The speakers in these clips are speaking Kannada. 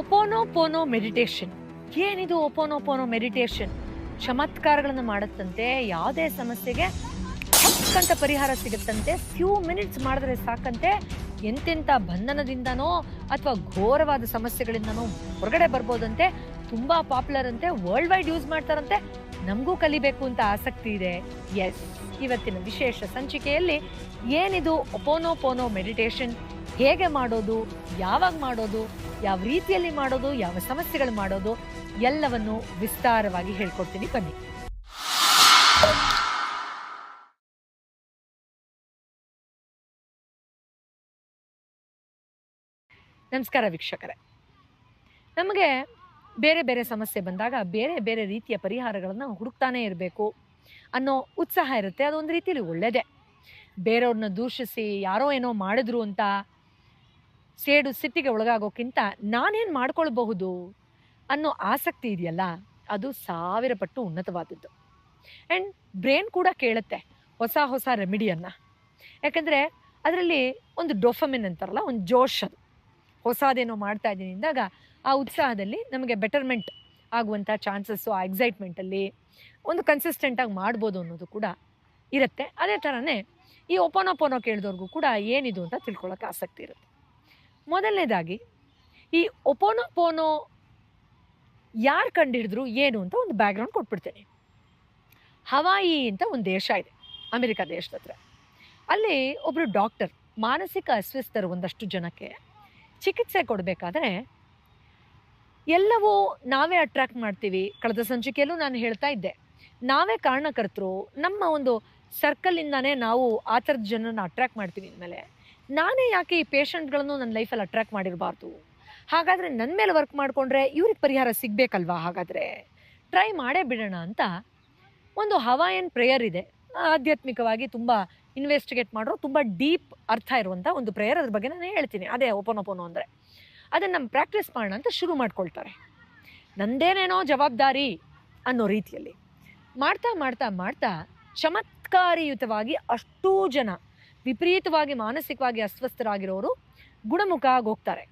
ಒಪೋನೋಪೋನೋ ಮೆಡಿಟೇಷನ್. ಏನಿದು ಒಪೋನೋಪೋನೋ ಮೆಡಿಟೇಷನ್? ಚಮತ್ಕಾರಗಳನ್ನು ಮಾಡುತ್ತಂತೆ. ಯಾವುದೇ ಸಮಸ್ಯೆಗೆ ಹಕ್ಕಂತ ಪರಿಹಾರ ಸಿಗುತ್ತಂತೆ. ಫ್ಯೂ ಮಿನಿಟ್ಸ್ ಮಾಡಿದ್ರೆ ಸಾಕಂತೆ. ಎಂತೆಂಥ ಬಂಧನದಿಂದನೋ ಅಥವಾ ಘೋರವಾದ ಸಮಸ್ಯೆಗಳಿಂದನೋ ಹೊರಗಡೆ ಬರ್ಬೋದಂತೆ. ತುಂಬಾ ಪಾಪ್ಯುಲರ್ ಅಂತೆ. ವರ್ಲ್ಡ್ ವೈಡ್ ಯೂಸ್ ಮಾಡ್ತಾರಂತೆ. ನಮಗೂ ಕಲಿಬೇಕು ಅಂತ ಆಸಕ್ತಿ ಇದೆ. ಎಸ್, ಇವತ್ತಿನ ವಿಶೇಷ ಸಂಚಿಕೆಯಲ್ಲಿ ಏನಿದು ಒಪೋನೋಪೋನೋ ಮೆಡಿಟೇಷನ್, ಹೇಗೆ ಮಾಡೋದು, ಯಾವಾಗ ಮಾಡೋದು, ಯಾವ ರೀತಿಯಲ್ಲಿ ಮಾಡೋದು, ಯಾವ ಸಮಸ್ಯೆಗಳು ಮಾಡೋದು, ಎಲ್ಲವನ್ನು ವಿಸ್ತಾರವಾಗಿ ಹೇಳ್ಕೊಡ್ತೀನಿ. ಬನ್ನಿ. ನಮಸ್ಕಾರ ವೀಕ್ಷಕರೇ. ನಮಗೆ ಬೇರೆ ಬೇರೆ ಸಮಸ್ಯೆ ಬಂದಾಗ ಬೇರೆ ಬೇರೆ ರೀತಿಯ ಪರಿಹಾರಗಳನ್ನು ಹುಡುಕ್ತಾನೆ ಇರಬೇಕು ಅನ್ನೋ ಉತ್ಸಾಹ ಇರುತ್ತೆ. ಅದೊಂದು ರೀತಿಯಲ್ಲಿ ಒಳ್ಳೆಯದೇ. ಬೇರೆಯವ್ರನ್ನ ದೂಷಿಸಿ ಯಾರೋ ಏನೋ ಮಾಡಿದ್ರು ಅಂತ ಸೇಡು ಸಿಟ್ಟಿಗೆ ಒಳಗಾಗೋಕ್ಕಿಂತ ನಾನೇನು ಮಾಡ್ಕೊಳ್ಬಹುದು ಅನ್ನೋ ಆಸಕ್ತಿ ಇದೆಯಲ್ಲ, ಅದು 1000 ಪಟ್ಟು ಉನ್ನತವಾದದ್ದು. ಆ್ಯಂಡ್ ಬ್ರೈನ್ ಕೂಡ ಕೇಳುತ್ತೆ ಹೊಸ ಹೊಸ ರೆಮಿಡಿಯನ್ನು. ಯಾಕಂದರೆ ಅದರಲ್ಲಿ ಒಂದು ಡೋಫಮಿನ್ ಅಂತಾರಲ್ಲ, ಒಂದು ಜೋಶ್, ಅದು ಹೊಸದೇನೋ ಮಾಡ್ತಾ ಇದ್ದೀನಿ ಅಂದಾಗ ಆ ಉತ್ಸಾಹದಲ್ಲಿ ನಮಗೆ ಬೆಟರ್ಮೆಂಟ್ ಆಗುವಂಥ ಚಾನ್ಸಸ್ಸು, ಆ ಎಕ್ಸೈಟ್ಮೆಂಟಲ್ಲಿ ಒಂದು ಕನ್ಸಿಸ್ಟೆಂಟಾಗಿ ಮಾಡ್ಬೋದು ಅನ್ನೋದು ಕೂಡ ಇರುತ್ತೆ. ಅದೇ ಥರನೇ ಈ ಒಪೋನೋಪೋನೋ ಕೇಳಿದವ್ರಿಗೂ ಕೂಡ ಏನಿದು ಅಂತ ತಿಳ್ಕೊಳ್ಳೋಕೆ ಆಸಕ್ತಿ ಇರುತ್ತೆ. ಮೊದಲನೇದಾಗಿ ಈ ಒಪೋನೋಪೋನೋ ಯಾರು ಕಂಡುಹಿಡಿದ್ರು ಏನು ಅಂತ ಒಂದು ಬ್ಯಾಕ್ಗ್ರೌಂಡ್ ಕೊಟ್ಬಿಡ್ತೇನೆ. ಹವಾಯಿ ಅಂತ ಒಂದು ದೇಶ ಇದೆ, ಅಮೆರಿಕ ದೇಶದ ಹತ್ರ. ಅಲ್ಲಿ ಒಬ್ಬರು ಡಾಕ್ಟರ್ ಮಾನಸಿಕ ಅಸ್ವಸ್ಥರು ಒಂದಷ್ಟು ಜನಕ್ಕೆ ಚಿಕಿತ್ಸೆ ಕೊಡಬೇಕಾದ್ರೆ ಎಲ್ಲವೂ ನಾವೇ ಅಟ್ರಾಕ್ಟ್ ಮಾಡ್ತೀವಿ. ಕಳೆದ ಸಂಚಿಕೆಯಲ್ಲೂ ನಾನು ಹೇಳ್ತಾ ಇದ್ದೆ, ನಾವೇ ಕಾರಣಕರ್ತರು. ನಮ್ಮ ಒಂದು ಸರ್ಕಲಿಂದಾನೇ ನಾವು ಆ ಥರದ ಜನರನ್ನು ಅಟ್ರಾಕ್ಟ್ ಮಾಡ್ತೀವಿ. ಅಂದಮೇಲೆ ನಾನೇ ಯಾಕೆ ಈ ಪೇಷಂಟ್ಗಳನ್ನು ನನ್ನ ಲೈಫಲ್ಲಿ ಅಟ್ರಾಕ್ಟ್ ಮಾಡಿರಬಾರ್ದು? ಹಾಗಾದರೆ ನನ್ನ ಮೇಲೆ ವರ್ಕ್ ಮಾಡಿಕೊಂಡ್ರೆ ಇವ್ರಿಗೆ ಪರಿಹಾರ ಸಿಗಬೇಕಲ್ವಾ? ಹಾಗಾದರೆ ಟ್ರೈ ಮಾಡೇ ಬಿಡೋಣ ಅಂತ ಒಂದು ಹವಾಯನ್ ಪ್ರೇಯರ್ ಇದೆ. ಆಧ್ಯಾತ್ಮಿಕವಾಗಿ ತುಂಬ ಇನ್ವೆಸ್ಟಿಗೇಟ್ ಮಾಡೋ, ತುಂಬ ಡೀಪ್ ಅರ್ಥ ಇರುವಂಥ ಒಂದು ಪ್ರೇಯರ್. ಅದ್ರ ಬಗ್ಗೆ ನಾನು ಹೇಳ್ತೀನಿ. ಅದೇ ಒಪೋನೋಪೋನೋ ಅಂದರೆ. ಅದನ್ನು ನಮ್ಮ ಪ್ರಾಕ್ಟೀಸ್ ಮಾಡೋಣ ಅಂತ ಶುರು ಮಾಡ್ಕೊಳ್ತಾರೆ. ನಂದೇನೇನೋ ಜವಾಬ್ದಾರಿ ಅನ್ನೋ ರೀತಿಯಲ್ಲಿ ಮಾಡ್ತಾ ಮಾಡ್ತಾ ಮಾಡ್ತಾ ಚಮತ್ಕಾರಿಯುತವಾಗಿ ಅಷ್ಟೂ ಜನ ವಿಪರೀತವಾಗಿ ಮಾನಸಿಕವಾಗಿ ಅಸ್ವಸ್ಥರಾಗಿರೋರು ಗುಣಮುಖ ಆಗಿ ಹೋಗ್ತಾರೆ.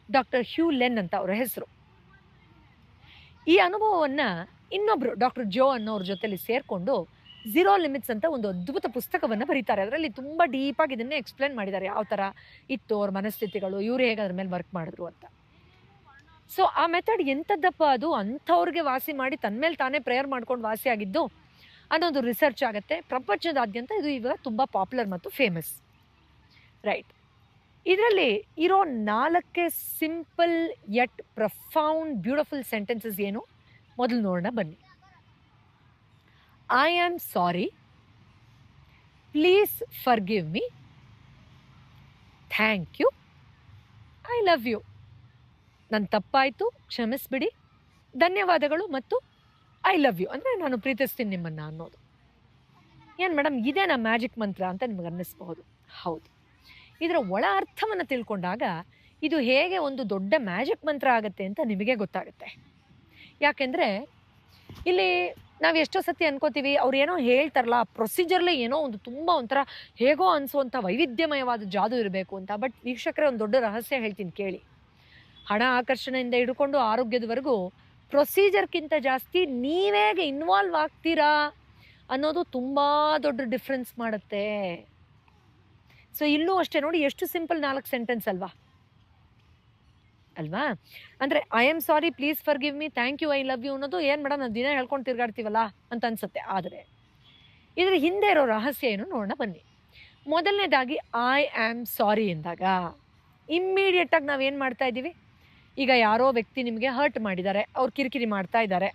ಡಾಕ್ಟರ್ ಹ್ಯೂ ಲೆನ್ ಅಂತ ಅವರ ಹೆಸರು. ಈ ಅನುಭವವನ್ನು ಇನ್ನೊಬ್ಬರು ಡಾಕ್ಟರ್ ಜೋ ಅನ್ನೋರ ಜೊತೆಲಿ ಸೇರಿಕೊಂಡು ಝೀರೋ ಲಿಮಿಟ್ಸ್ ಅಂತ ಒಂದು ಅದ್ಭುತ ಪುಸ್ತಕವನ್ನು ಬರೀತಾರೆ. ಅದರಲ್ಲಿ ತುಂಬ ಡೀಪಾಗಿ ಇದನ್ನೇ ಎಕ್ಸ್ಪ್ಲೇನ್ ಮಾಡಿದ್ದಾರೆ. ಯಾವ ಥರ ಇತ್ತು ಅವ್ರ ಮನಸ್ಥಿತಿಗಳು, ಇವರು ಹೇಗೆ ಅದ್ರ ಮೇಲೆ ವರ್ಕ್ ಮಾಡಿದ್ರು ಅಂತ. ಸೊ ಆ ಮೆಥಡ್ ಎಂಥದ್ದಪ್ಪ ಅದು? ಅಂಥವ್ರಿಗೆ ವಾಸಿ ಮಾಡಿ ತನ್ನ ಮೇಲೆ ತಾನೇ ಪ್ರೇಯರ್ ಮಾಡ್ಕೊಂಡು ವಾಸಿ ಆಗಿದ್ದು ಅನ್ನೋದು ರಿಸರ್ಚ್ ಆಗುತ್ತೆ. ಪ್ರಪಂಚದಾದ್ಯಂತ ಇದು ಇವಾಗ ತುಂಬ ಪಾಪ್ಯುಲರ್ ಮತ್ತು ಫೇಮಸ್. ರೈಟ್. ಇದರಲ್ಲಿ ಇರೋ 4 simple yet profound beautiful sentences ಏನು ಮೊದಲು ನೋಡೋಣ ಬನ್ನಿ. I am sorry. Please forgive me. Thank you. I love you. ನನ್ನ ತಪ್ಪಾಯಿತು, ಕ್ಷಮಿಸ್ಬಿಡಿ, ಧನ್ಯವಾದಗಳು ಮತ್ತು ಐ ಲವ್ ಯು ಅಂದರೆ ನಾನು ಪ್ರೀತಿಸ್ತೀನಿ ನಿಮ್ಮನ್ನು ಅನ್ನೋದು. ಏನು ಮೇಡಮ್ ಇದೇನಾ ಮ್ಯಾಜಿಕ್ ಮಂತ್ರ ಅಂತ ನಿಮ್ಗೆ ಅನ್ನಿಸ್ಬಹುದು. ಹೌದು. ಇದರ ಒಳ ಅರ್ಥವನ್ನು ತಿಳ್ಕೊಂಡಾಗ ಇದು ಹೇಗೆ ಒಂದು ದೊಡ್ಡ ಮ್ಯಾಜಿಕ್ ಮಂತ್ರ ಆಗುತ್ತೆ ಅಂತ ನಿಮಗೆ ಗೊತ್ತಾಗುತ್ತೆ. ಯಾಕೆಂದರೆ ಇಲ್ಲಿ ನಾವು ಎಷ್ಟೋ ಸತಿ ಅನ್ಕೋತೀವಿ ಅವ್ರು ಏನೋ ಹೇಳ್ತಾರಲ್ಲ, ಆ ಪ್ರೊಸೀಜರ್ಲೇ ಏನೋ ಒಂದು ತುಂಬ ಒಂಥರ ಹೇಗೋ ಅನಿಸುವಂಥ ವೈವಿಧ್ಯಮಯವಾದ ಜಾದು ಇರಬೇಕು ಅಂತ. ಬಟ್ ವೀಕ್ಷಕರೇ, ಒಂದು ದೊಡ್ಡ ರಹಸ್ಯ ಹೇಳ್ತೀನಿ ಕೇಳಿ. ಹಣ ಆಕರ್ಷಣೆಯಿಂದ ಹಿಡ್ಕೊಂಡು ಆರೋಗ್ಯದವರೆಗೂ ಪ್ರೊಸೀಜರ್ಗಿಂತ ಜಾಸ್ತಿ ನೀವೇಗೆ ಇನ್ವಾಲ್ವ್ ಆಗ್ತೀರಾ ಅನ್ನೋದು ತುಂಬ ದೊಡ್ಡ ಡಿಫ್ರೆನ್ಸ್ ಮಾಡುತ್ತೆ. ಸೊ ಇಲ್ಲೂ ಅಷ್ಟೇ ನೋಡಿ, ಎಷ್ಟು ಸಿಂಪಲ್ 4 ಸೆಂಟೆನ್ಸ್ ಅಲ್ವಾ? ಅಂದರೆ I am sorry, please forgive me, thank you, I love you ಅನ್ನೋದು ಏನು ಮೇಡಮ್ ನಾವು ದಿನ ಹೇಳ್ಕೊಂಡು ತಿರ್ಗಾಡ್ತೀವಲ್ಲ ಅಂತ ಅನ್ಸುತ್ತೆ. ಆದರೆ ಇದ್ರ ಹಿಂದೆ ಇರೋ ರಹಸ್ಯ ಏನು ನೋಡೋಣ ಬನ್ನಿ. ಮೊದಲನೇದಾಗಿ ಐ ಆಮ್ ಸಾರಿ ಎಂದಾಗ ಇಮ್ಮಿಡಿಯೇಟಾಗಿ ನಾವೇನು ಮಾಡ್ತಾ ಇದ್ದೀವಿ? ಈಗ ಯಾರೋ ವ್ಯಕ್ತಿ ನಿಮಗೆ ಹರ್ಟ್ ಮಾಡಿದ್ದಾರೆ, ಅವ್ರು ಕಿರಿಕಿರಿ ಮಾಡ್ತಾ ಇದ್ದಾರೆ,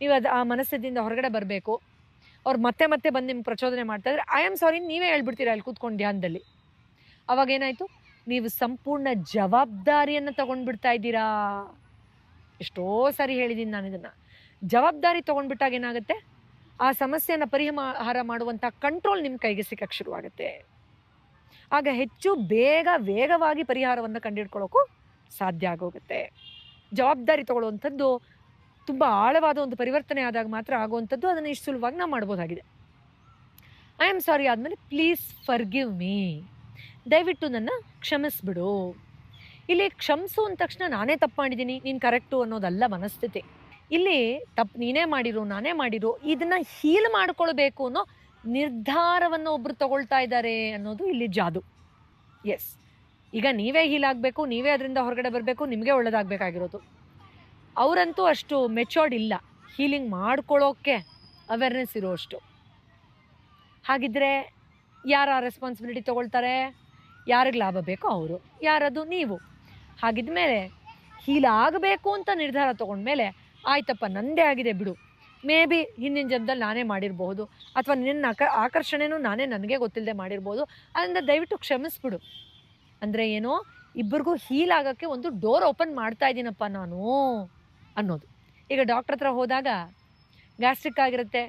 ನೀವು ಅದು ಆ ಮನಸ್ಸಿನಿಂದ ಹೊರಗಡೆ ಬರಬೇಕು. ಅವ್ರು ಮತ್ತೆ ಮತ್ತೆ ಬಂದು ನಿಮ್ಗೆ ಪ್ರಚೋದನೆ ಮಾಡ್ತಾ ಇದ್ದಾರೆ. ಐ ಆಮ್ ಸಾರಿ ನೀವೇ ಹೇಳ್ಬಿಡ್ತೀರಾ ಅಲ್ಲಿ ಕೂತ್ಕೊಂಡು ಧ್ಯಾನದಲ್ಲಿ. ಅವಾಗೇನಾಯಿತು? ನೀವು ಸಂಪೂರ್ಣ ಜವಾಬ್ದಾರಿಯನ್ನು ತಗೊಂಡ್ಬಿಡ್ತಾ ಇದ್ದೀರಾ. ಎಷ್ಟೋ ಸಾರಿ ಹೇಳಿದ್ದೀನಿ ನಾನು ಇದನ್ನು. ಜವಾಬ್ದಾರಿ ತೊಗೊಂಡ್ಬಿಟ್ಟಾಗ ಏನಾಗುತ್ತೆ? ಆ ಸಮಸ್ಯೆಯನ್ನು ಪರಿಹಾರ ಮಾಡುವಂಥ ಕಂಟ್ರೋಲ್ ನಿಮ್ಮ ಕೈಗೆ ಸಿಕ್ಕಕ್ಕೆ ಶುರುವಾಗುತ್ತೆ. ಆಗ ಹೆಚ್ಚು ವೇಗವಾಗಿ ಪರಿಹಾರವನ್ನು ಕಂಡುಹಿಡ್ಕೊಳ್ಳೋಕ್ಕೂ ಸಾಧ್ಯ ಆಗೋಗುತ್ತೆ. ಜವಾಬ್ದಾರಿ ತಗೊಳ್ಳುವಂಥದ್ದು ತುಂಬ ಆಳವಾದ ಒಂದು ಪರಿವರ್ತನೆ ಆದಾಗ ಮಾತ್ರ ಆಗುವಂಥದ್ದು. ಅದನ್ನು ಇಷ್ಟು ಸುಲಭವಾಗಿ ನಾವು ಮಾಡ್ಬೋದಾಗಿದೆ. ಐ ಆಮ್ ಸಾರಿ ಆದಮೇಲೆ ಪ್ಲೀಸ್ ಫರ್ಗಿವ್ ಮೀ, ದಯವಿಟ್ಟು ನನ್ನ ಕ್ಷಮಿಸ್ಬಿಡು. ಇಲ್ಲಿ ಕ್ಷಮಿಸು ಅಂದ ತಕ್ಷಣ ನಾನೇ ತಪ್ಪು ಮಾಡಿದ್ದೀನಿ, ನೀನು ಕರೆಕ್ಟು ಅನ್ನೋದಲ್ಲ ಮನಸ್ಥಿತಿ. ಇಲ್ಲಿ ತಪ್ಪು ನೀನೇ ಮಾಡಿರು, ನಾನೇ ಮಾಡಿರು, ಇದನ್ನ ಹೀಲ್ ಮಾಡ್ಕೊಳ್ಬೇಕು ಅನ್ನೋ ನಿರ್ಧಾರವನ್ನು ಒಬ್ರು ತಗೊಳ್ತಾ ಇದ್ದಾರೆ ಅನ್ನೋದು ಇಲ್ಲಿ ಜಾದು. ಎಸ್, ಈಗ ನೀವೇ ಹೀಲ್ ಆಗಬೇಕು, ನೀವೇ ಅದರಿಂದ ಹೊರಗಡೆ ಬರಬೇಕು, ನಿಮಗೆ ಒಳ್ಳೇದಾಗಬೇಕಾಗಿರೋದು. ಅವರಂತೂ ಅಷ್ಟು ಮೆಚೋರ್ಡ್ ಇಲ್ಲ, ಹೀಲಿಂಗ್ ಮಾಡ್ಕೊಳ್ಳೋಕ್ಕೆ ಅವೇರ್ನೆಸ್ ಇರೋಷ್ಟು. ಹಾಗಿದ್ರೆ ಯಾರ ರೆಸ್ಪಾನ್ಸಿಬಿಲಿಟಿ ತಗೊಳ್ತಾರೆ? ಯಾರಿಗೆ ಲಾಭ ಬೇಕೋ ಅವರು, ಯಾರದು ನೀವು. ಹಾಗಿದ್ಮೇಲೆ ಹೀಲ್ ಆಗಬೇಕು ಅಂತ ನಿರ್ಧಾರ ತೊಗೊಂಡ್ಮೇಲೆ ಆಯ್ತಪ್ಪ ನಂದೇ ಆಗಿದೆ ಬಿಡು, ಮೇ ಬಿ ಹಿಂದಿನ ಜನ್ಮದಲ್ಲಿ ನಾನೇ ಮಾಡಿರ್ಬೋದು, ಅಥವಾ ನಿನ್ನ ಆಕರ್ಷಣೆನೂ ನಾನೇ ನನಗೆ ಗೊತ್ತಿಲ್ಲದೆ ಮಾಡಿರ್ಬೋದು, ಅದರಿಂದ ದಯವಿಟ್ಟು ಕ್ಷಮಿಸ್ಬಿಡು. ಅಂದರೆ ಏನೋ ಇಬ್ಬರಿಗೂ ಹೀಲ್ ಆಗೋಕ್ಕೆ ಒಂದು ಡೋರ್ ಓಪನ್ ಮಾಡ್ತಾ ಇದ್ದೀನಪ್ಪ ನಾನು ಅನ್ನೋದು. ಈಗ ಡಾಕ್ಟ್ರ್ ಹತ್ರ ಹೋದಾಗ ಗ್ಯಾಸ್ಟ್ರಿಕ್ ಆಗಿರುತ್ತೆ,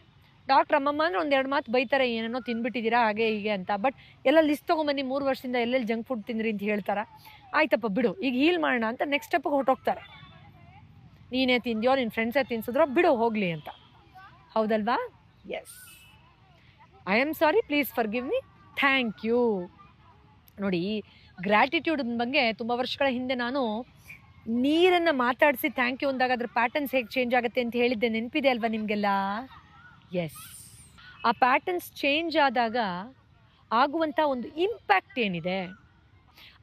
ಡಾಕ್ಟ್ರ್ ಅಮ್ಮಮ್ಮ ಅಂದರೆ ಒಂದೆರಡು ಮಾತು ಬೈತಾರೆ, ಏನೇನೋ ತಿನ್ಬಿಟ್ಟಿದ್ದೀರಾ ಹಾಗೆ ಹೀಗೆ ಅಂತ. ಬಟ್ ಎಲ್ಲ ಲಿಸ್ಟ್ ತೊಗೊಂಬನ್ನಿ, 3 ವರ್ಷದಿಂದ ಎಲ್ಲೆಲ್ಲಿ ಜಂಕ್ ಫುಡ್ ತಿಂದ್ರಿ ಅಂತ ಹೇಳ್ತಾರೆ. ಆಯ್ತಪ್ಪ ಬಿಡು, ಈಗ ಹೀಲ್ ಮಾಡೋಣ ಅಂತ ನೆಕ್ಸ್ಟ್ ಸ್ಟೆಪ್ಗೆ ಹೊರಟೋಗ್ತಾರೆ. ನೀನೇ ತಿಂದ್ಯೋ, ನಿನ್ನ ಫ್ರೆಂಡ್ಸೇ ತಿನ್ಸಿದ್ರೋ, ಬಿಡು ಹೋಗಲಿ ಅಂತ. ಹೌದಲ್ವಾ? Yes, I am sorry, please forgive me, thank you. ನೋಡಿ, ಗ್ರ್ಯಾಟಿಟ್ಯೂಡ್ ಬಗ್ಗೆ ತುಂಬ ವರ್ಷಗಳ ಹಿಂದೆ ನಾನು ನೀರನ್ನು ಮಾತಾಡಿಸಿ ಥ್ಯಾಂಕ್ ಯು ಅಂದಾಗ ಅದ್ರ ಪ್ಯಾಟರ್ನ್ಸ್ ಹೇಗೆ ಚೇಂಜ್ ಆಗುತ್ತೆ ಅಂತ ಹೇಳಿದ್ದೆ, ನೆನಪಿದೆ ಅಲ್ವಾ ನಿಮಗೆಲ್ಲ? ಎಸ್, ಆ ಪ್ಯಾಟರ್ನ್ಸ್ ಚೇಂಜ್ ಆದಾಗ ಆಗುವಂಥ ಒಂದು ಇಂಪ್ಯಾಕ್ಟ್ ಏನಿದೆ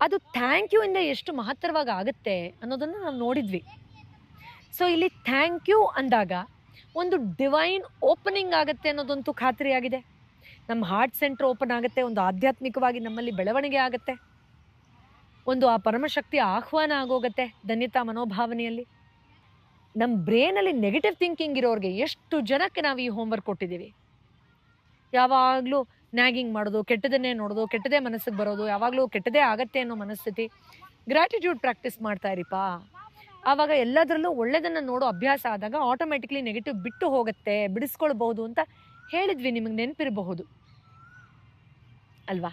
ಅದು ಥ್ಯಾಂಕ್ ಯು ಇಂದ ಎಷ್ಟು ಮಹತ್ತರವಾಗಿ ಆಗುತ್ತೆ ಅನ್ನೋದನ್ನು ನಾವು ನೋಡಿದ್ವಿ. ಸೊ ಇಲ್ಲಿ ಥ್ಯಾಂಕ್ ಯು ಅಂದಾಗ ಒಂದು ಡಿವೈನ್ ಓಪನಿಂಗ್ ಆಗುತ್ತೆ ಅನ್ನೋದಂತೂ ಖಾತ್ರಿಯಾಗಿದೆ. ನಮ್ಮ ಹಾರ್ಟ್ ಸೆಂಟ್ರ್ ಓಪನ್ ಆಗುತ್ತೆ, ಒಂದು ಆಧ್ಯಾತ್ಮಿಕವಾಗಿ ನಮ್ಮಲ್ಲಿ ಬೆಳವಣಿಗೆ ಆಗುತ್ತೆ, ಒಂದು ಆ ಪರಮಶಕ್ತಿ ಆಹ್ವಾನ ಆಗೋಗುತ್ತೆ ಧನ್ಯತಾ ಮನೋಭಾವನೆಯಲ್ಲಿ. ನಮ್ಮ ಬ್ರೇನಲ್ಲಿ ನೆಗೆಟಿವ್ ಥಿಂಕಿಂಗ್ ಇರೋರಿಗೆ ಎಷ್ಟು ಜನಕ್ಕೆ ನಾವು ಈ ಹೋಮ್ವರ್ಕ್ ಕೊಟ್ಟಿದ್ದೀವಿ. ಯಾವಾಗಲೂ ನ್ಯಾಗಿಂಗ್ ಮಾಡೋದು, ಕೆಟ್ಟದನ್ನೇ ನೋಡೋದು, ಕೆಟ್ಟದೇ ಮನಸ್ಸಿಗೆ ಬರೋದು, ಯಾವಾಗಲೂ ಕೆಟ್ಟದೇ ಆಗತ್ತೆ ಅನ್ನೋ ಮನಸ್ಥಿತಿ. ಗ್ರ್ಯಾಟಿಟ್ಯೂಡ್ ಪ್ರಾಕ್ಟೀಸ್ ಮಾಡ್ತಾ ಇರಿಪಾ, ಆವಾಗ ಎಲ್ಲದರಲ್ಲೂ ಒಳ್ಳೆಯದನ್ನು ನೋಡೋ ಅಭ್ಯಾಸ ಆದಾಗ ಆಟೋಮೆಟಿಕ್ಲಿ ನೆಗೆಟಿವ್ ಬಿಟ್ಟು ಹೋಗುತ್ತೆ, ಬಿಡಿಸ್ಕೊಳ್ಬಹುದು ಅಂತ ಹೇಳಿದ್ವಿ, ನಿಮಗೆ ನೆನಪಿರಬಹುದು ಅಲ್ವಾ?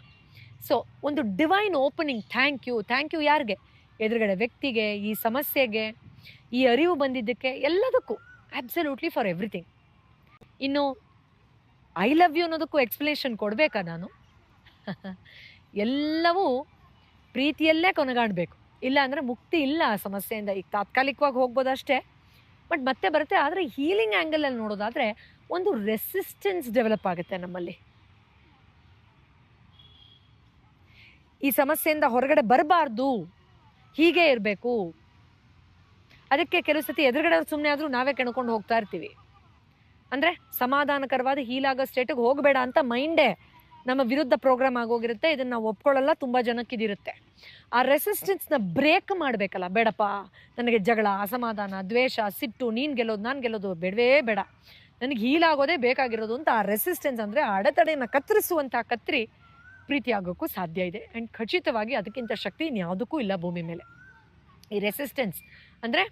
ಸೊ ಒಂದು divine opening. Thank you. Thank you ಯಾರಿಗೆ? ಎದುರುಗಡೆ ವ್ಯಕ್ತಿಗೆ, ಈ ಸಮಸ್ಯೆಗೆ, ಈ ಅರಿವು ಬಂದಿದ್ದಕ್ಕೆ, ಎಲ್ಲದಕ್ಕೂ, ಆಬ್ಸಲ್ಯೂಟ್ಲಿ ಫಾರ್ ಎವ್ರಿಥಿಂಗ್. ಇನ್ನು ಐ ಲವ್ ಯು ಅನ್ನೋದಕ್ಕೂ ಎಕ್ಸ್ಪ್ಲನೇಷನ್ ಕೊಡಬೇಕಾ ನಾನು? ಎಲ್ಲವೂ ಪ್ರೀತಿಯಲ್ಲೇ ಕೊನೆಗಾಣಬೇಕು, ಇಲ್ಲ ಅಂದರೆ ಮುಕ್ತಿ ಇಲ್ಲ ಆ ಸಮಸ್ಯೆಯಿಂದ. ಈಗ ತಾತ್ಕಾಲಿಕವಾಗಿ ಹೋಗ್ಬೋದು ಅಷ್ಟೇ, ಬಟ್ ಮತ್ತೆ ಬರುತ್ತೆ. ಆದರೆ ಹೀಲಿಂಗ್ ಆ್ಯಂಗಲಲ್ಲಿ ನೋಡೋದಾದರೆ ಒಂದು ರೆಸಿಸ್ಟೆನ್ಸ್ ಡೆವಲಪ್ ಆಗುತ್ತೆ ನಮ್ಮಲ್ಲಿ. ಈ ಸಮಸ್ಯೆಯಿಂದ ಹೊರಗಡೆ ಬರಬಾರ್ದು, ಹೀಗೆ ಇರಬೇಕು. ಅದಕ್ಕೆ ಕೆಲವು ಸತಿ ಎದುರುಗಡೆ ಸುಮ್ಮನೆ ಆದರೂ ನಾವೇ ಕೆಣ್ಕೊಂಡು ಹೋಗ್ತಾ ಇರ್ತೀವಿ. ಅಂದರೆ ಸಮಾಧಾನಕರವಾದ ಹೀಲಾಗೋ ಸ್ಟೇಟಿಗೆ ಹೋಗಬೇಡ ಅಂತ ಮೈಂಡೇ ನಮ್ಮ ವಿರುದ್ಧ ಪ್ರೋಗ್ರಾಮ್ ಆಗೋಗಿರುತ್ತೆ. ಇದನ್ನು ನಾವು ಒಪ್ಕೊಳ್ಳಲ್ಲ, ತುಂಬ ಜನಕ್ಕಿದಿರುತ್ತೆ. ಆ ರೆಸಿಸ್ಟೆನ್ಸ್ನ ಬ್ರೇಕ್ ಮಾಡಬೇಕಲ್ಲ. ಬೇಡಪ್ಪ, ನನಗೆ ಜಗಳ, ಅಸಮಾಧಾನ, ದ್ವೇಷ, ಸಿಟ್ಟು, ನೀನು ಗೆಲ್ಲೋದು ನಾನು ಗೆಲ್ಲೋದು ಬೇಡವೇ ಬೇಡ, ನನಗೆ ಹೀಲಾಗೋದೇ ಬೇಕಾಗಿರೋದು ಅಂತ ಆ ರೆಸಿಸ್ಟೆನ್ಸ್, ಅಂದರೆ ಅಡೆತಡೆಯನ್ನು ಕತ್ತರಿಸುವಂಥ ಕತ್ತರಿ ಪ್ರೀತಿ ಆಗೋಕ್ಕೂ ಸಾಧ್ಯ ಇದೆ. ಆ್ಯಂಡ್ ಖಚಿತವಾಗಿ ಅದಕ್ಕಿಂತ ಶಕ್ತಿ ಇನ್ಯಾವುದಕ್ಕೂ ಇಲ್ಲ ಭೂಮಿ ಮೇಲೆ. ಈ ರೆಸಿಸ್ಟೆನ್ಸ್ ಅಂದರೆ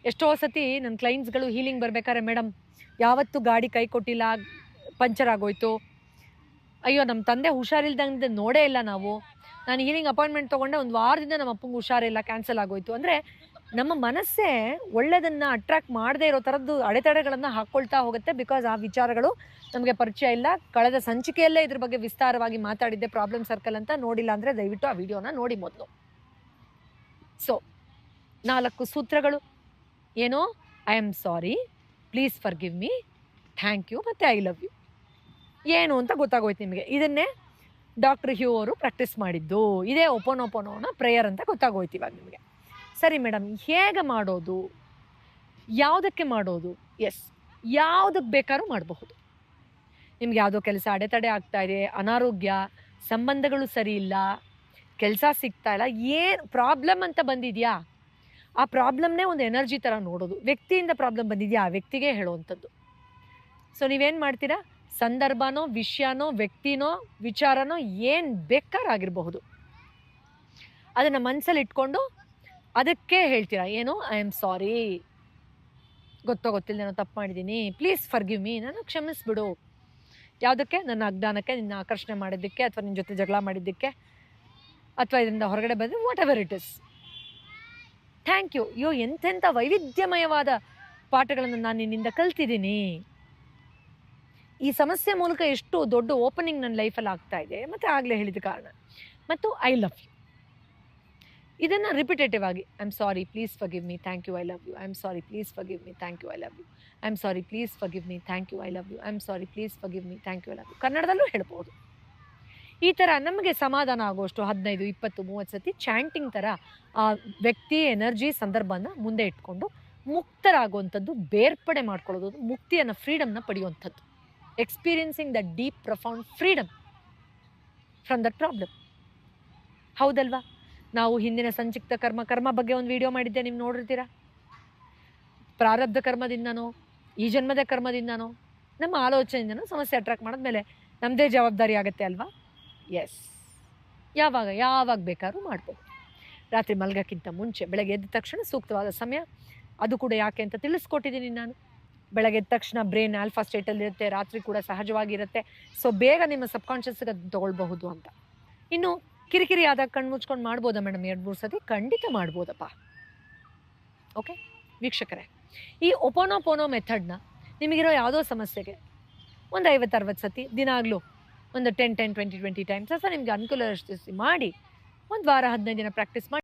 ಎಷ್ಟೋ ಸತಿ ನನ್ನ ಕ್ಲೈಂಟ್ಸ್ಗಳು ಹೀಲಿಂಗ್ ಬರಬೇಕಾದ್ರೆ, ಮೇಡಮ್ ಯಾವತ್ತೂ ಗಾಡಿ ಕೈ ಕೊಟ್ಟಿಲ್ಲ, ಪಂಚರ್ ಆಗೋಯ್ತು, ಅಯ್ಯೋ ನಮ್ಮ ತಂದೆ ಹುಷಾರಿಲ್ದಂಗೆ ನೋಡೇ ಇಲ್ಲ ನಾವು, ನಾನು ಹೀಲಿಂಗ್ ಅಪಾಯಿಂಟ್ಮೆಂಟ್ ತೊಗೊಂಡೆ, ಒಂದು ವಾರದಿಂದ ನಮ್ಮ ಅಪ್ಪಂಗೆ ಹುಷಾರಿಲ್ಲ, ಕ್ಯಾನ್ಸಲ್ ಆಗೋಯ್ತು. ಅಂದರೆ ನಮ್ಮ ಮನಸ್ಸೇ ಒಳ್ಳೆಯದನ್ನು ಅಟ್ರಾಕ್ಟ್ ಮಾಡದೇ ಇರೋ ಥರದ್ದು ಅಡೆತಡೆಗಳನ್ನು ಹಾಕ್ಕೊಳ್ತಾ ಹೋಗುತ್ತೆ. ಬಿಕಾಸ್ ಆ ವಿಚಾರಗಳು ನಮಗೆ ಪರಿಚಯ ಇಲ್ಲ. ಕಳೆದ ಸಂಚಿಕೆಯಲ್ಲೇ ಇದ್ರ ಬಗ್ಗೆ ವಿಸ್ತಾರವಾಗಿ ಮಾತಾಡಿದ್ದೆ, ಪ್ರಾಬ್ಲಮ್ ಸರ್ಕಲ್ ಅಂತ. ನೋಡಿಲ್ಲ ಅಂದರೆ ದಯವಿಟ್ಟು ಆ ವಿಡಿಯೋನ ನೋಡಿ ಮೊದಲು. ಸೊ 4 ಸೂತ್ರಗಳು ಏನೋ: I am sorry, please forgive me, thank you ಮತ್ತು ಐ ಲವ್ ಯು. ಏನು ಅಂತ ಗೊತ್ತಾಗೋಯ್ತು ನಿಮಗೆ. ಇದನ್ನೇ ಡಾಕ್ಟರ್ ಹ್ಯೂ ಅವರು ಪ್ರಾಕ್ಟೀಸ್ ಮಾಡಿದ್ದು. ಇದೇ ಒಪೋನೊಪೋನೋನ ಪ್ರೇಯರ್ ಅಂತ ಗೊತ್ತಾಗೋಯ್ತು ಇವಾಗ ನಿಮಗೆ. ಸರಿ ಮೇಡಮ್, ಹೇಗೆ ಮಾಡೋದು, ಯಾವುದಕ್ಕೆ ಮಾಡೋದು? ಎಸ್, ಯಾವುದಕ್ಕೆ ಬೇಕಾದ್ರೂ ಮಾಡಬಹುದು. ನಿಮ್ಗೆ ಯಾವುದೋ ಕೆಲಸ ಅಡೆತಡೆ ಆಗ್ತಾ ಇದೆ, ಅನಾರೋಗ್ಯ, ಸಂಬಂಧಗಳು ಸರಿ ಇಲ್ಲ, ಕೆಲಸ ಸಿಗ್ತಾ ಇಲ್ಲ, ಏನು ಪ್ರಾಬ್ಲಮ್ ಅಂತ ಬಂದಿದೆಯಾ, ಆ ಪ್ರಾಬ್ಲಮ್ನೇ ಒಂದು ಎನರ್ಜಿ ಥರ ನೋಡೋದು. ವ್ಯಕ್ತಿಯಿಂದ ಪ್ರಾಬ್ಲಮ್ ಬಂದಿದೆಯಾ, ಆ ವ್ಯಕ್ತಿಗೆ ಹೇಳುವಂಥದ್ದು. ಸೊ ನೀವೇನು ಮಾಡ್ತೀರಾ? ಸಂದರ್ಭನೋ, ವಿಷಯನೋ, ವ್ಯಕ್ತಿನೋ, ವಿಚಾರನೋ, ಏನು ಬೇಕಾರಾಗಿರಬಹುದು, ಅದನ್ನು ಮನಸ್ಸಲ್ಲಿ ಇಟ್ಕೊಂಡು ಅದಕ್ಕೆ ಹೇಳ್ತೀರಾ. ಏನು? ಐ ಆಮ್ ಸಾರಿ, ಗೊತ್ತಿಲ್ಲ ನಾನು ತಪ್ಪು ಮಾಡಿದ್ದೀನಿ, ಪ್ಲೀಸ್ ಫರ್ಗಿವ್ ಮೀ, ನಾನು ಕ್ಷಮಿಸ್ಬಿಡು. ಯಾವುದಕ್ಕೆ? ನನ್ನ ಅಜ್ಞಾನಕ್ಕೆ, ನಿನ್ನ ಆಕರ್ಷಣೆ ಮಾಡಿದ್ದಕ್ಕೆ, ಅಥವಾ ನಿನ್ನ ಜೊತೆ ಜಗಳ ಮಾಡಿದ್ದಕ್ಕೆ, ಅಥವಾ ಇದರಿಂದ ಹೊರಗಡೆ ಬಂದರೆ whatever it is. Thank you. ಅಯ್ಯೋ, ಎಂತೆಂಥ ವೈವಿಧ್ಯಮಯವಾದ ಪಾಠಗಳನ್ನು ನಾನು ನಿನ್ನಿಂದ ಕಲ್ತಿದ್ದೀನಿ. ಈ ಸಮಸ್ಯೆ ಮೂಲಕ ಎಷ್ಟು ದೊಡ್ಡ ಓಪನಿಂಗ್ ನನ್ನ ಲೈಫಲ್ಲಿ ಆಗ್ತಾ ಇದೆ, ಮತ್ತು ಆಗಲೇ ಹೇಳಿದ ಕಾರಣ. ಮತ್ತು ಐ ಲವ್ ಯು. ಇದನ್ನು ರಿಪಿಟೇಟಿವ್ ಆಗಿ I am sorry, please forgive me, thank you, I love you, I am sorry, please forgive me, thank you, I love you, I am sorry, please forgive me, thank you, I love you, I am sorry, please forgive me, thank you, I love you. ಕನ್ನಡದಲ್ಲೂ ಹೇಳ್ಬೋದು. ಈ ಥರ ನಮಗೆ ಸಮಾಧಾನ ಆಗುವಷ್ಟು 15, 20, 30 ಸತಿ ಚಾಂಟಿಂಗ್ ಥರ ಆ ವ್ಯಕ್ತಿ ಎನರ್ಜಿ ಸಂದರ್ಭನ ಮುಂದೆ ಇಟ್ಕೊಂಡು ಮುಕ್ತರಾಗುವಂಥದ್ದು, ಬೇರ್ಪಡೆ ಮಾಡ್ಕೊಳ್ಳೋದು, ಮುಕ್ತಿಯನ್ನು, ಫ್ರೀಡಮ್ನ ಪಡೆಯುವಂಥದ್ದು. Experiencing the deep profound freedom from that problem. ಹೌದಲ್ವಾ? ನಾವು ಹಿಂದಿನ ಸಂಚಿಕ್ತ ಕರ್ಮ ಬಗ್ಗೆ ಒಂದು ವಿಡಿಯೋ ಮಾಡಿದ್ದೆ, ನೀವು ನೋಡಿರ್ತೀರಾ. ಪ್ರಾರಬ್ಧ ಕರ್ಮದಿಂದನೋ ಈ ಜನ್ಮದ ಕರ್ಮದಿಂದನೋ ನಮ್ಮ ಆಲೋಚನೆಯಿಂದನೋ ಸಮಸ್ಯೆ ಅಟ್ರಾಕ್ಟ್ ಮಾಡಿದ್ಮೇಲೆ ನಮ್ಮದೇ ಜವಾಬ್ದಾರಿ ಆಗುತ್ತೆ ಅಲ್ವಾ? ಎಸ್. ಯಾವಾಗ ಬೇಕಾದ್ರೂ ಮಾಡ್ಬೋದು. ರಾತ್ರಿ ಮಲಗೋಕ್ಕಿಂತ ಮುಂಚೆ, ಬೆಳಗ್ಗೆ ಎದ್ದ ತಕ್ಷಣ ಸೂಕ್ತವಾದ ಸಮಯ. ಅದು ಕೂಡ ಯಾಕೆ ಅಂತ ತಿಳಿಸ್ಕೊಟ್ಟಿದ್ದೀನಿ ನಾನು. ಬೆಳಗ್ಗೆ ಎದ್ದ ತಕ್ಷಣ ಬ್ರೈನ್ ಆಲ್ಫಾ ಸ್ಟೇಟಲ್ಲಿರುತ್ತೆ, ರಾತ್ರಿ ಕೂಡ ಸಹಜವಾಗಿರುತ್ತೆ. ಸೊ ಬೇಗ ನಿಮ್ಮ ಸಬ್ಕಾನ್ಷಿಯಸ್ಗೆ ಅದು ತೊಗೊಳ್ಬಹುದು ಅಂತ. ಇನ್ನು ಕಿರಿಕಿರಿ ಆದಾಗ ಕಣ್ಣು ಮುಚ್ಕೊಂಡು ಮಾಡ್ಬೋದಾ ಮೇಡಮ್ 2-3 ಸತಿ? ಖಂಡಿತ ಮಾಡ್ಬೋದಪ್ಪ. ಓಕೆ ವೀಕ್ಷಕರೇ, ಈ ಒಪೋನೋಪೋನೋ ಮೆಥಡ್ನ ನಿಮಗಿರೋ ಯಾವುದೋ ಸಮಸ್ಯೆಗೆ ಒಂದು 50-60 ಸತಿ ದಿನಾಗಲೂ ಒಂದು 10-20 ಟೈಮ್ಸ್ ಅಥವಾ ನಿಮಗೆ ಅನುಕೂಲ ಮಾಡಿ ಒಂದು ವಾರ 15 ದಿನ ಪ್ರಾಕ್ಟೀಸ್ ಮಾಡಿ.